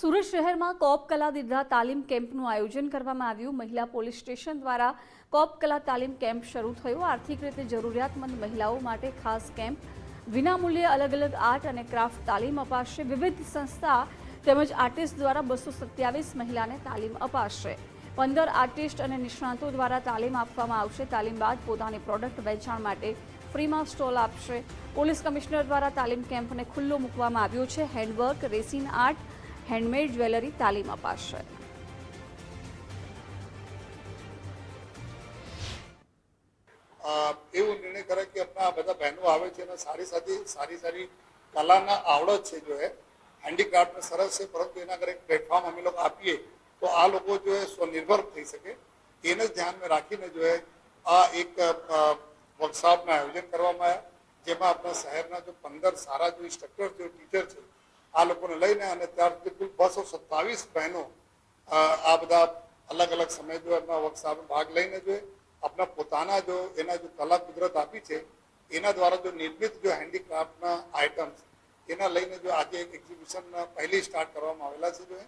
સુરત શહેરમાં કોપ કલા દીર્ઘા તાલીમ કેમ્પનું આયોજન કરવામાં આવ્યું। મહિલા પોલીસ સ્ટેશન દ્વારા કોપ કલા તાલીમ કેમ્પ શરૂ થયો। આર્થિક રીતે જરૂરિયાતમંદ મહિલાઓ માટે ખાસ કેમ્પ વિનામૂલ્યે અલગ અલગ આર્ટ અને ક્રાફ્ટ તાલીમ અપાશે। વિવિધ સંસ્થા તેમજ આર્ટિસ્ટ દ્વારા 227 મહિલાને તાલીમ અપાશે। 15 આર્ટિસ્ટ અને નિષ્ણાતો દ્વારા તાલીમ આપવામાં આવશે। તાલીમ બાદ પોતાની પ્રોડક્ટ વેચાણ માટે ફ્રીમાં સ્ટોલ આપશે। પોલીસ કમિશનર દ્વારા તાલીમ કેમ્પને ખુલ્લો મૂકવામાં આવ્યો છે। Handwork, raisin art, handmade jewellery तालीम अपाशे। એવું નિર્ણય કરે કે આપણા બધા બહેનો આવે છે અને સારી કલાના આવડત છે જો હેન્ડીક્રાફ્ટ સરસ છે, પરંતુ એના અગર એક પ્લેટફોર્મ અમે લોકો આપીએ તો આ લોકો જો સ્વનિર્ભર થઈ શકે। એને ધ્યાનમાં રાખીને જો આ એક વર્કશોપનું આયોજન કરવામાં આવ્યા, જેમાં આપણા શહેરના જો 15 સારા જો ઇન્સ્ટ્રક્ટર જો ટીચર છે આ લોકોને લઈને અને ત્યાર સુધી કુલ 227 બહેનો આ બધા અલગ અલગ સમય જો એમના વર્કશોપમાં ભાગ લઈને જો આપણા પોતાના જો એના જો કલા કુદરત આપી છે એના દ્વારા જો નિર્મિત જો હેન્ડીક્રાફ્ટના આઇટમ્સ એના લઈને જો આજે એક એક્ઝિબિશન પહેલી સ્ટાર્ટ કરવામાં આવેલા છે। જો